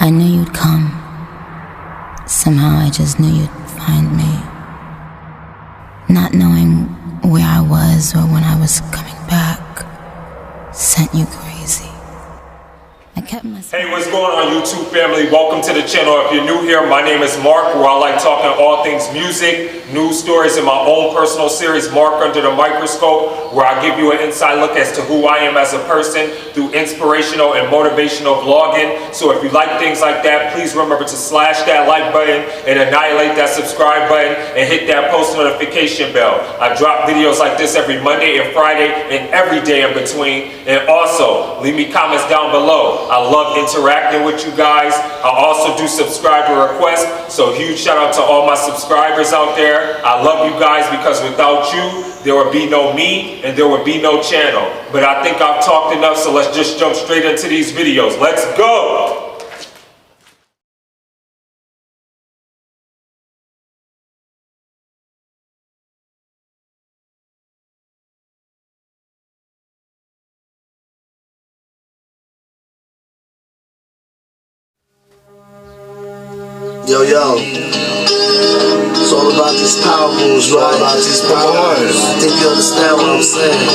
I knew you'd come. Somehow I just knew you'd find me. Not knowing where I was or when I was coming back sent you crazy. I kept myself. Hey, what's going on, YouTube family? Welcome to the channel. If you're new here, my name is Mark, where I like talking all things music, news stories, in my own personal series, Mark Under the Microscope, where I give you an inside look as to who I am as a person through inspirational and motivational vlogging. So if you like things like that, please remember to slash that like button and annihilate that subscribe button and hit that post notification bell. I drop videos like this every Monday and Friday and every day in between. And also, leave me comments down below. I love interacting with you guys. I also do subscriber requests, so huge shout out to all my subscribers out there. I love you guys because without you, there would be no me and there would be no channel. But I think I've talked enough, so let's just jump straight into these videos. Let's go! Yo, it's all about these power moves, right? All about these power moves. I think you understand what I'm saying.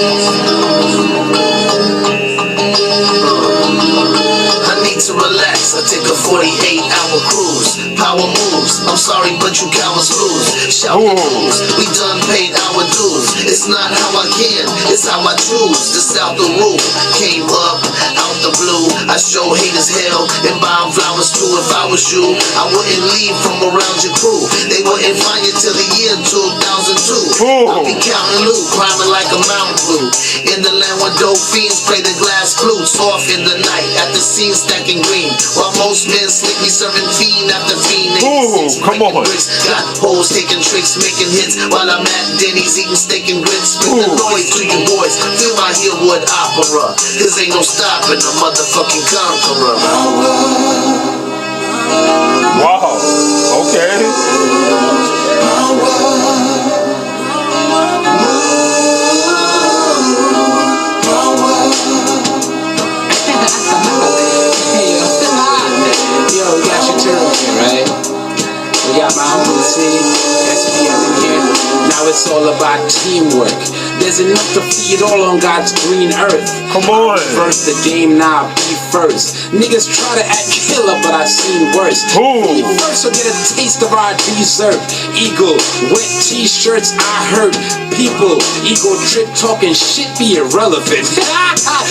I need to relax, I take a 48-hour cruise. Power moves, I'm sorry but you cowards lose. Shout the moves, we done paid our dues. It's not how I can, it's how I choose. This out the rule, came up out the blue. I show haters hell and buy them flowers too. If I was you, I wouldn't leave from around your crew. They wouldn't find you till the year 2002. I'll be counting loot, climbing like a mountain blue. In the land where dope fiends play the glass flutes. Off in the night, at the scene stacking green. While most men sleep me serving fiend after fiend. Come on. Bricks, got hoes taking tricks, making hits. While I'm at Denny's eating steak and grits. Spit the noise to you boys, feel my Hillwood opera. Cause ain't no stopping a motherfucking conqueror. Wow, okay. Yo, we got your turtle here, right? We got my Uncle C, SPM in here. Now it's all about teamwork. There's enough to feed all on God's green earth. Come on. First the game, now be first. Niggas try to act killer, but I seen worse. Be first or get a taste of our dessert. Eagle, wet t-shirts, I heard people. Ego trip talking shit be irrelevant.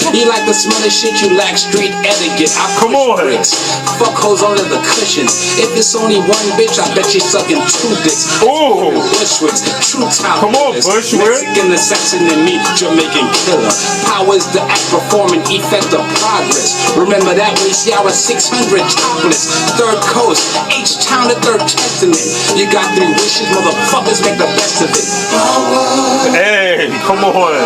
You like the smell of shit, you lack street etiquette. I Come on. bricks. Fuck hoes under the cushions. If it's only one bitch, I bet you sucking 2 dicks. Ooh. Bushwicks, true talent. Come on, Bushwick. Mexican assassin and me, Jamaican killer. Power is the act, performing effect of progress. Remember that way, see I was 600 topless. Third coast, H-Town, the Third Testament. You got 3 wishes, motherfuckers, make the best of it. Hey, come on.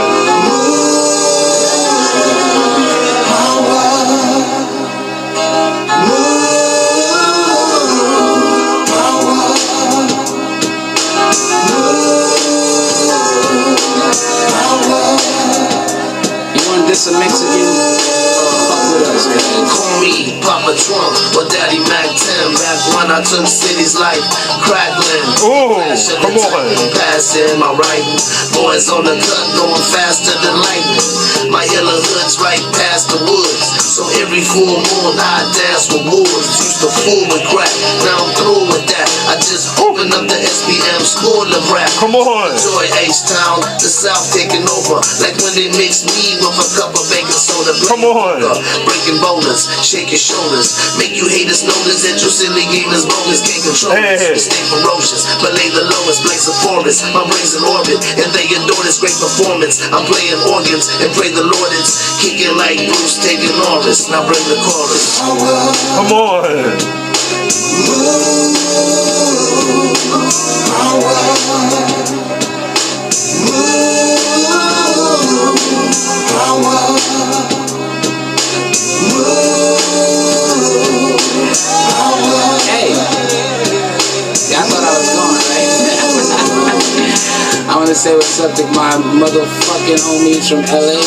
This a Mexican, fuck with us, guys. Call me Papa Trump or Daddy Mac 10. Back when I took cities like Crackland. Come on. Passing my writing. Boys on the cut going faster than lightning. My yellow hood's right past the woods. So every full moon I dance with wolves. Used to fool with crack, now I'm through with that. I just opened up the SPM school of rap. Come on. Enjoy H-Town, the South taking over. Like when they mix me with a cup of baking soda. Come on. Breaking boulders, shake your shoulders. Make you haters notice that your silly game is bogus. Can't control us, we stay ferocious. But lay the lowest, blaze a forest. My brain's in orbit, and they adore this great performance. I'm playing organs, and pray the Lord it's kicking like Bruce taking Norris. Now bring the chorus. Come on. Hey, y'all thought I was gone, right? I want to say what's up to my motherfucking homies from LA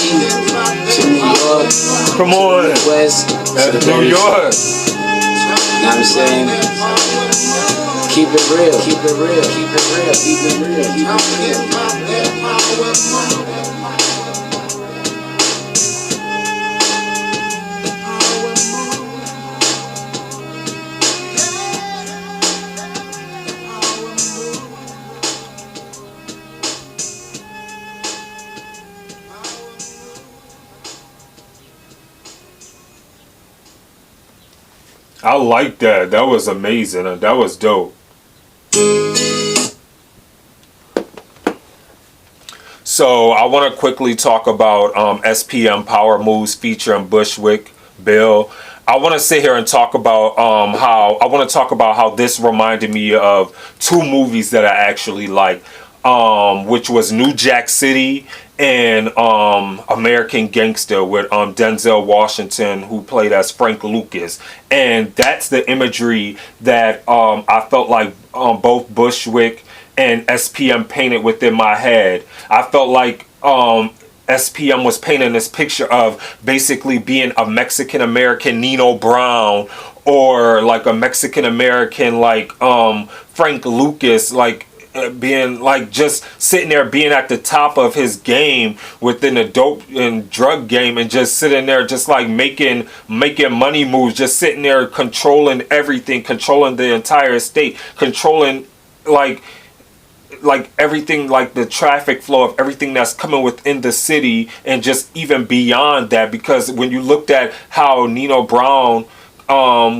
to New York. Come on. West. New York. know what I'm saying? Keep it real, keep it real, keep it real, keep it real, keep it real. I like that. That was amazing. That was dope. So I want to quickly talk about SPM Power Moves featuring Bushwick Bill. I want to sit here and talk about how this reminded me of two movies that I actually like, which was New Jack City and American Gangster with Denzel Washington, who played as Frank Lucas. And that's the imagery that I felt like both Bushwick and SPM painted within my head. I felt like SPM was painting this picture of basically being a Mexican American Nino Brown, or like a Mexican American like Frank Lucas, like being like just sitting there being at the top of his game within the dope and drug game, and just sitting there just like making money moves, just sitting there controlling everything, controlling the entire state, controlling like everything, like the traffic flow of everything that's coming within the city, and just even beyond that. Because when you looked at how Nino Brown,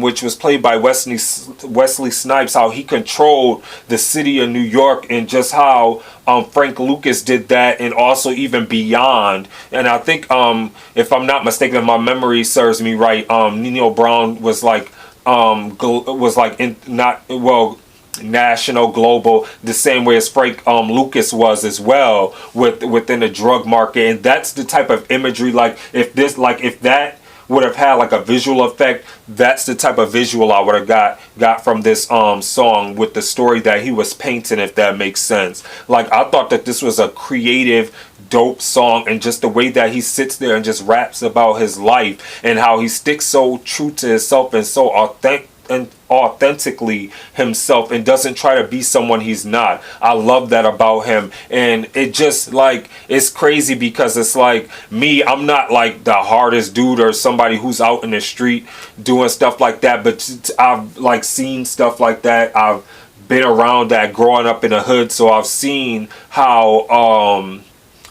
which was played by Wesley Snipes, how he controlled the city of New York, and just how Frank Lucas did that, and also even beyond. And I think if I'm not mistaken, if my memory serves me right, Nino Brown was like national, global, the same way as Frank Lucas was as well within the drug market. And that's the type of imagery, like if that would have had like a visual effect, that's the type of visual I would have got from this song, with the story that he was painting, if that makes sense. Like, I thought that this was a creative, dope song, and just the way that he sits there and just raps about his life, and how he sticks so true to himself and so authentically himself, and doesn't try to be someone he's not. I love that about him. And it just like, it's crazy because it's like me, I'm not like the hardest dude or somebody who's out in the street doing stuff like that, but I've like seen stuff like that. I've been around that growing up in the hood, so I've seen how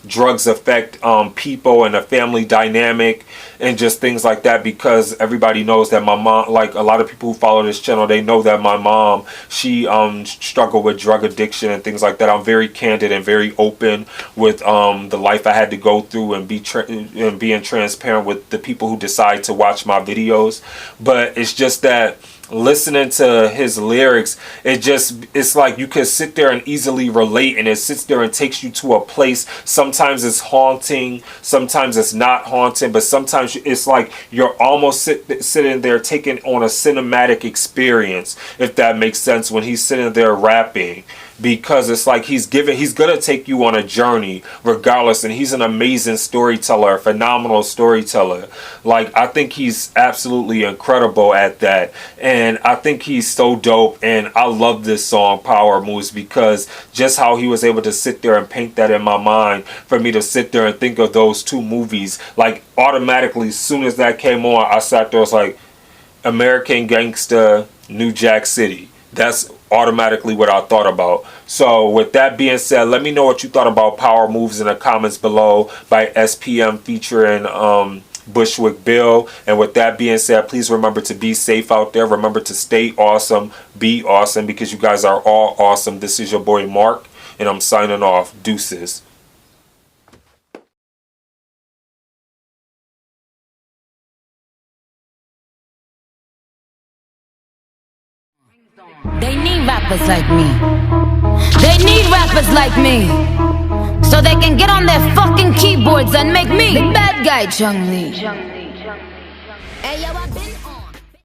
drugs affect people and the family dynamic and just things like that. Because everybody knows that my mom, like a lot of people who follow this channel, they know that my mom, she struggled with drug addiction and things like that. I'm very candid and very open with the life I had to go through, and being transparent with the people who decide to watch my videos. But it's just that listening to his lyrics, it's like you can sit there and easily relate, and it sits there and takes you to a place. Sometimes it's haunting, sometimes it's not haunting, but sometimes it's like you're almost sitting there taking on a cinematic experience, if that makes sense, when he's sitting there rapping. Because it's like he's gonna take you on a journey regardless, and he's an amazing storyteller, a phenomenal storyteller. Like, I think he's absolutely incredible at that, and I think he's so dope. And I love this song Power Moves, because just how he was able to sit there and paint that in my mind, for me to sit there and think of those two movies, like automatically as soon as that came on, I sat there, was like, American Gangster, New Jack City. That's automatically what I thought about. So with that being said, let me know what you thought about Power Moves in the comments below by SPM featuring Bushwick Bill. And with that being said, please remember to be safe out there. Remember to stay awesome, be awesome, because you guys are all awesome. This is your boy Mark, and I'm signing off. Deuces. They need rappers like me. They need rappers like me, so they can get on their fucking keyboards and make me the bad guy, Chung Lee. Hey, yo,